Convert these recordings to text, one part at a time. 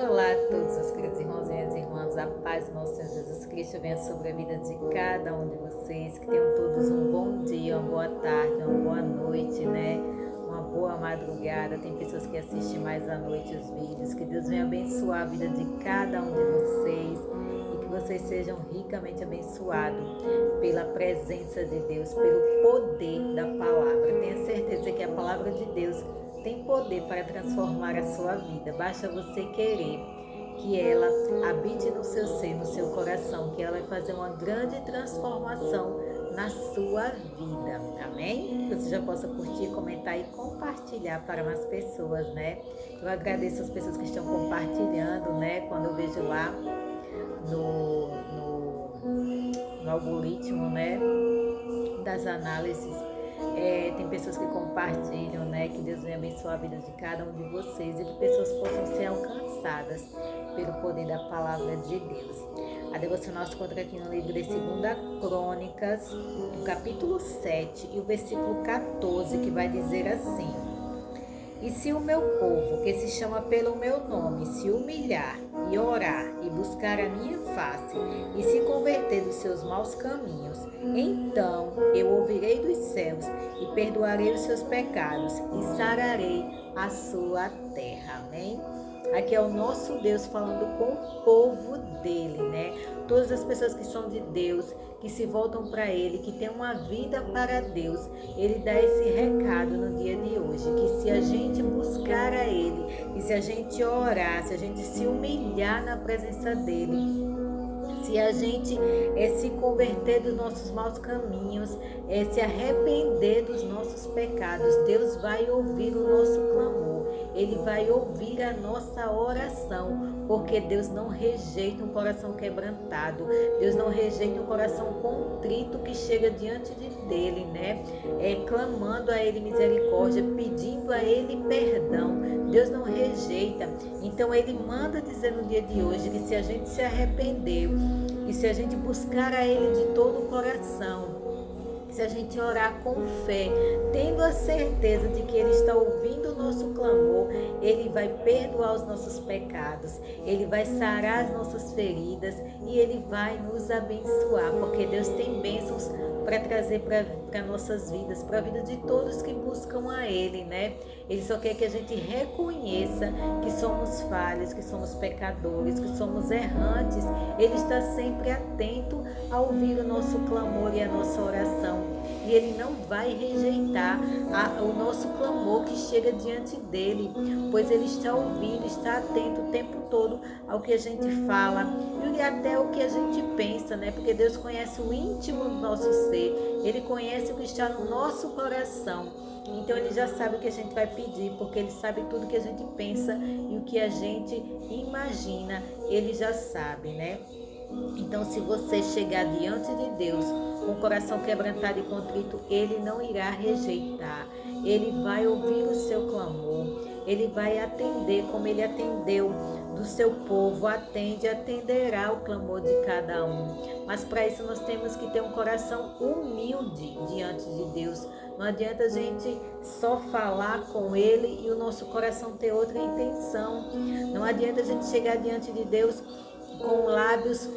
Olá a todos os queridos irmãos e minhas irmãs, a paz do nosso Senhor Jesus Cristo venha sobre a vida de cada um de vocês, que tenham todos um bom dia, uma boa tarde, uma boa noite, né? Uma boa madrugada. Tem pessoas que assistem mais à noite os vídeos. Que Deus venha abençoar a vida de cada um de vocês e que vocês sejam ricamente abençoados pela presença de Deus, pelo poder da palavra. Tenha certeza que a palavra de Deus tem poder para transformar a sua vida. Basta você querer que ela habite no seu ser, no seu coração, que ela vai fazer uma grande transformação na sua vida. Amém? Que você já possa curtir, comentar e compartilhar para mais pessoas, né? Eu agradeço as pessoas que estão compartilhando, né? Quando eu vejo lá no algoritmo, né? Das análises. Tem pessoas que compartilham, né? Que Deus venha abençoar a vida de cada um de vocês e que pessoas possam ser alcançadas pelo poder da palavra de Deus. A devocional se encontra aqui no livro de 2 Crônicas, no capítulo 7 e o versículo 14, que vai dizer assim: E se o meu povo, que se chama pelo meu nome, se humilhar e orar e buscar a minha face e se converter dos seus maus caminhos, então eu ouvirei dos céus e perdoarei os seus pecados e sararei a sua terra. Amém? Aqui é o nosso Deus falando com o povo dele, né? Todas as pessoas que são de Deus, que se voltam para Ele, que têm uma vida para Deus, Ele dá esse recado no dia de hoje, que se a gente buscar a Ele, e se a gente orar, se a gente se humilhar na presença dEle, se a gente se converter dos nossos maus caminhos, se arrepender dos nossos pecados, Deus vai ouvir o nosso clamor, Ele vai ouvir a nossa oração, porque Deus não rejeita um coração quebrantado, Deus não rejeita um coração contrito que chega diante dele, né? Clamando a Ele misericórdia, pedindo a Ele perdão. Deus não rejeita. Então Ele manda dizer no dia de hoje que se a gente se arrepender e se a gente buscar a Ele de todo o coração, se a gente orar com fé, tendo a certeza de que Ele está ouvindo o nosso clamor, Ele vai perdoar os nossos pecados, Ele vai sarar as nossas feridas e Ele vai nos abençoar, porque Deus tem bênçãos para trazer para nossas vidas, para a vida de todos que buscam a Ele, né? Ele só quer que a gente reconheça que somos falhos, que somos pecadores, que somos errantes. Ele está sempre atento a ouvir o nosso clamor e a nossa oração. E Ele não vai rejeitar o nosso clamor que chega diante dEle, pois Ele está ouvindo, está atento o tempo todo ao que a gente fala e até o que a gente pensa, né? Porque Deus conhece o íntimo do nosso ser, Ele conhece o que está no nosso coração. Então Ele já sabe o que a gente vai pedir, porque Ele sabe tudo que a gente pensa e o que a gente imagina, Ele já sabe, né? Então, se você chegar diante de Deus com o coração quebrantado e contrito, Ele não irá rejeitar. Ele vai ouvir o seu clamor. Ele vai atender como Ele atendeu do seu povo. Atenderá o clamor de cada um. Mas para isso nós temos que ter um coração humilde diante de Deus. Não adianta a gente só falar com Ele e o nosso coração ter outra intenção. Não adianta a gente chegar diante de Deus com lábios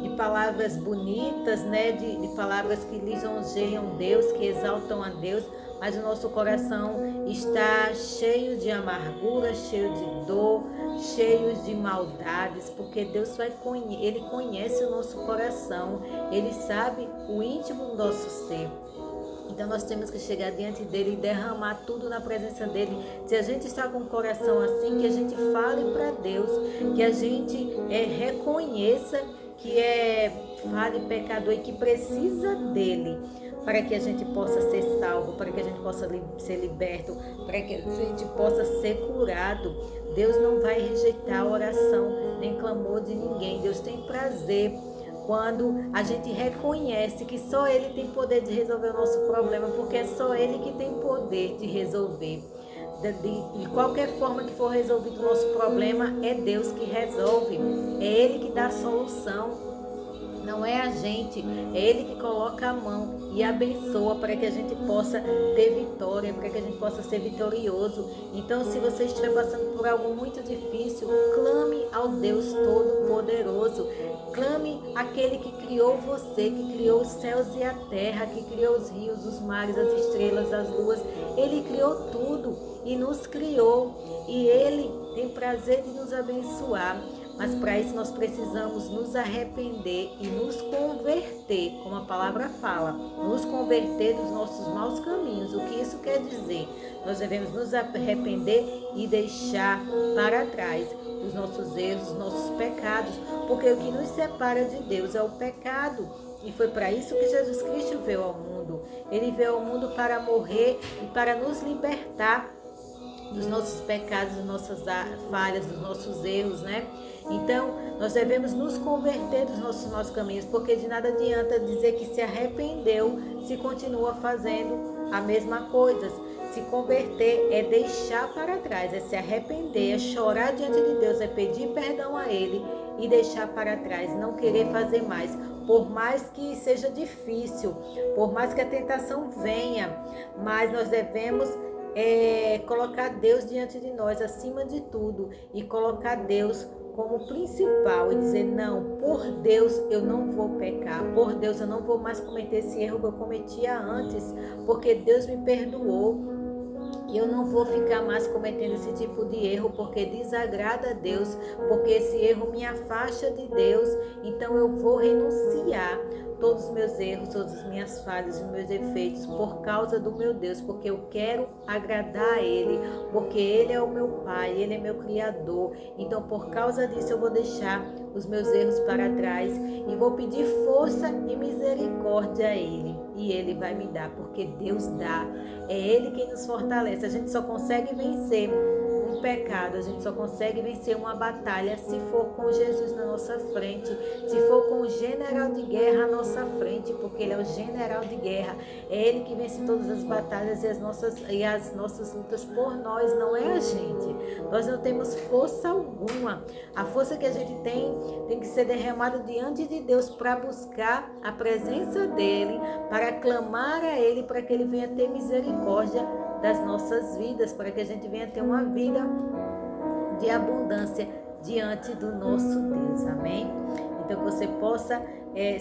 de palavras bonitas, né? De palavras que lisonjeiam Deus, que exaltam a Deus, mas o nosso coração está cheio de amargura, cheio de dor, cheio de maldades, porque Deus Ele conhece o nosso coração, Ele sabe o íntimo do nosso ser. Então nós temos que chegar diante dele e derramar tudo na presença dele. Se a gente está com o coração assim, que a gente fale para Deus, que a gente reconheça que é falho e pecador e que precisa dele, para que a gente possa ser salvo, para que a gente possa ser liberto, para que a gente possa ser curado. Deus não vai rejeitar a oração nem clamor de ninguém. Deus tem prazer quando a gente reconhece que só Ele tem poder de resolver o nosso problema, porque é só Ele que tem poder de resolver. De qualquer forma que for resolvido o nosso problema, é Deus que resolve, é Ele que dá a solução. Não é a gente, é Ele que coloca a mão e abençoa para que a gente possa ter vitória, para que a gente possa ser vitorioso. Então, se você estiver passando por algo muito difícil, clame ao Deus Todo-Poderoso. Clame aquele que criou você, que criou os céus e a terra, que criou os rios, os mares, as estrelas, as luas. Ele criou tudo e nos criou. E Ele tem prazer de nos abençoar. Mas para isso nós precisamos nos arrepender e nos converter, como a palavra fala, nos converter dos nossos maus caminhos. O que isso quer dizer? Nós devemos nos arrepender e deixar para trás os nossos erros, os nossos pecados, porque o que nos separa de Deus é o pecado. E foi para isso que Jesus Cristo veio ao mundo. Ele veio ao mundo para morrer e para nos libertar dos nossos pecados, das nossas falhas, dos nossos erros, né? Então, nós devemos nos converter dos nossos maus caminhos, porque de nada adianta dizer que se arrependeu se continua fazendo a mesma coisa. Se converter é deixar para trás, é se arrepender, é chorar diante de Deus, é pedir perdão a Ele e deixar para trás, não querer fazer mais. Por mais que seja difícil, por mais que a tentação venha, mas nós devemos colocar Deus diante de nós, acima de tudo, e colocar Deus como principal e dizer, não, por Deus eu não vou pecar, por Deus eu não vou mais cometer esse erro que eu cometia antes, porque Deus me perdoou. E eu não vou ficar mais cometendo esse tipo de erro, porque desagrada a Deus, porque esse erro me afasta de Deus. Então eu vou renunciar todos os meus erros, todas as minhas falhas, os meus defeitos, por causa do meu Deus, porque eu quero agradar a Ele, porque Ele é o meu Pai, Ele é meu Criador. Então por causa disso eu vou deixar os meus erros para trás e vou pedir força e misericórdia a Ele. E Ele vai me dar, porque Deus dá. É Ele quem nos fortalece. A gente só consegue vencer um pecado, a gente só consegue vencer uma batalha se for com Jesus na nossa frente, se for com o general de guerra à nossa frente, porque Ele é o general de guerra. É Ele que vence todas as batalhas e as nossas lutas por nós, não é a gente. Nós não temos força alguma. A força que a gente tem que ser derramada diante de Deus para buscar a presença dEle, para clamar a Ele, para que Ele venha ter misericórdia das nossas vidas, para que a gente venha ter uma vida de abundância diante do nosso Deus, amém? Então que você possa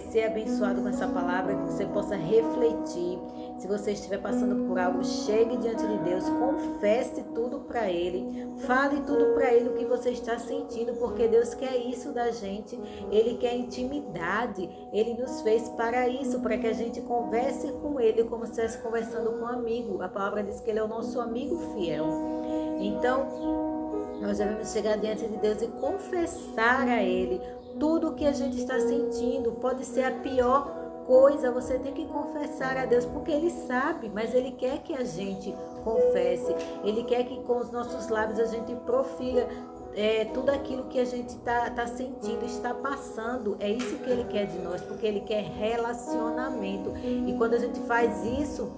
ser abençoado com essa palavra, que você possa refletir. Se você estiver passando por algo, chegue diante de Deus, confesse tudo para Ele, fale tudo para Ele o que você está sentindo, porque Deus quer isso da gente, Ele quer intimidade, Ele nos fez para isso, para que a gente converse com Ele como se estivesse conversando com um amigo. A palavra diz que Ele é o nosso amigo fiel. Então, nós devemos chegar diante de Deus e confessar a Ele tudo o que a gente está sentindo. Pode ser a pior coisa, você tem que confessar a Deus, porque Ele sabe, mas Ele quer que a gente confesse. Ele quer que com os nossos lábios a gente profira tudo aquilo que a gente está sentindo, está passando. É isso que Ele quer de nós, porque Ele quer relacionamento. E quando a gente faz isso,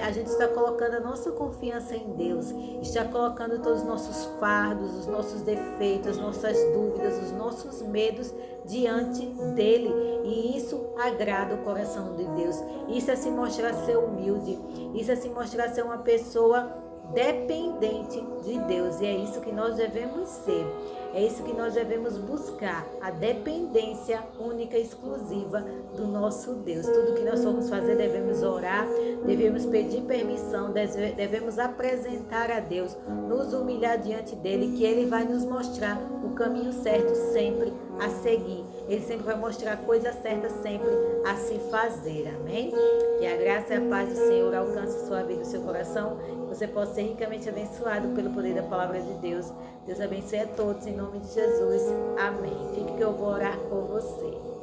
a gente está colocando a nossa confiança em Deus, está colocando todos os nossos fardos, os nossos defeitos, as nossas dúvidas, os nossos medos diante dele, e isso agrada o coração de Deus. Isso é se mostrar ser humilde, isso é se mostrar ser uma pessoa dependente de Deus, e é isso que nós devemos ser, é isso que nós devemos buscar, a dependência única e exclusiva do nosso Deus. Tudo que nós formos fazer, devemos orar, devemos pedir permissão, devemos apresentar a Deus, nos humilhar diante dele, que ele vai nos mostrar o caminho certo sempre a seguir. Ele sempre vai mostrar a coisa certa sempre a se fazer, amém? Que a graça e a paz do Senhor alcance sua vida e seu coração, que você possa ser ricamente abençoado pelo poder da palavra de Deus. Deus abençoe a todos, em nome de Jesus, amém. Fique que eu vou orar por você.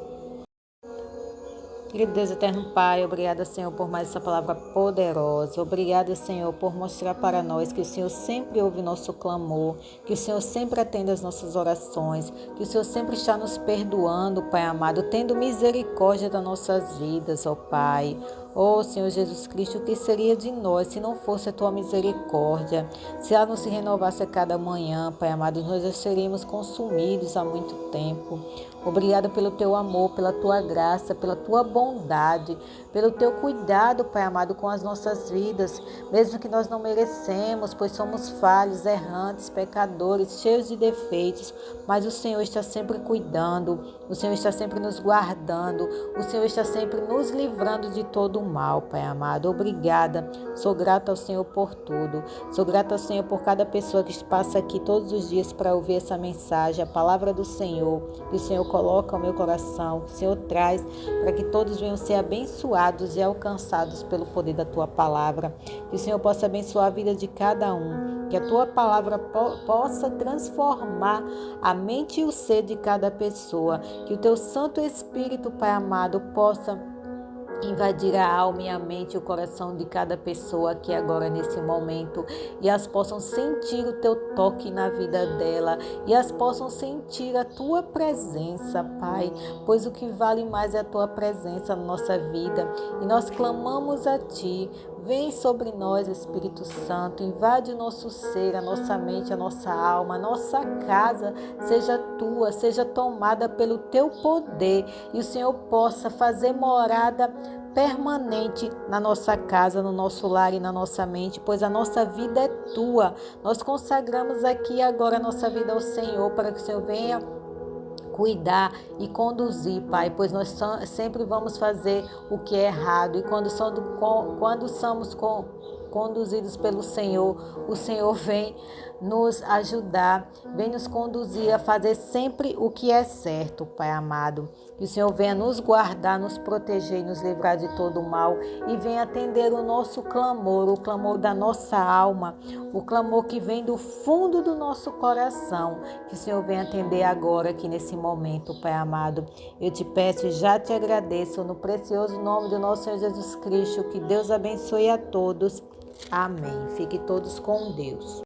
Querido Deus eterno Pai, obrigada, Senhor, por mais essa palavra poderosa. Obrigada, Senhor, por mostrar para nós que o Senhor sempre ouve nosso clamor, que o Senhor sempre atende as nossas orações, que o Senhor sempre está nos perdoando, Pai amado, tendo misericórdia das nossas vidas, ó Pai. Oh, Senhor Jesus Cristo, o que seria de nós se não fosse a tua misericórdia? Se ela não se renovasse a cada manhã, Pai amado, nós já seríamos consumidos há muito tempo. Obrigada pelo teu amor, pela tua graça, pela tua bondade, pelo teu cuidado, Pai amado, com as nossas vidas, mesmo que nós não merecemos, pois somos falhos, errantes, pecadores, cheios de defeitos, mas o Senhor está sempre cuidando, o Senhor está sempre nos guardando, o Senhor está sempre nos livrando de todo o mal, Pai amado. Obrigada, sou grata ao Senhor por tudo, sou grata ao Senhor por cada pessoa que passa aqui todos os dias para ouvir essa mensagem, a palavra do Senhor, que o Senhor coloca ao meu coração, que o Senhor traz para que todos venham ser abençoados e alcançados pelo poder da tua palavra, que o Senhor possa abençoar a vida de cada um, que a tua palavra possa transformar a mente e o ser de cada pessoa, que o teu Santo Espírito, Pai amado, possa invadir a alma e a mente e o coração de cada pessoa aqui agora nesse momento, e elas possam sentir o teu toque na vida dela, e elas possam sentir a tua presença, Pai, pois o que vale mais é a tua presença na nossa vida, e nós clamamos a ti. Vem sobre nós, Espírito Santo, invade o nosso ser, a nossa mente, a nossa alma, a nossa casa, seja tua, seja tomada pelo teu poder, e o Senhor possa fazer morada permanente na nossa casa, no nosso lar e na nossa mente, pois a nossa vida é tua. Nós consagramos aqui agora a nossa vida ao Senhor, para que o Senhor venha cuidar e conduzir, Pai, pois nós sempre vamos fazer o que é errado, e quando somos conduzidos pelo Senhor, o Senhor vem nos ajudar, vem nos conduzir a fazer sempre o que é certo, Pai amado. Que o Senhor venha nos guardar, nos proteger e nos livrar de todo o mal, e venha atender o nosso clamor, o clamor da nossa alma, o clamor que vem do fundo do nosso coração. Que o Senhor venha atender agora, aqui nesse momento, Pai amado. Eu te peço e já te agradeço no precioso nome do nosso Senhor Jesus Cristo. Que Deus abençoe a todos. Amém. Fiquem todos com Deus.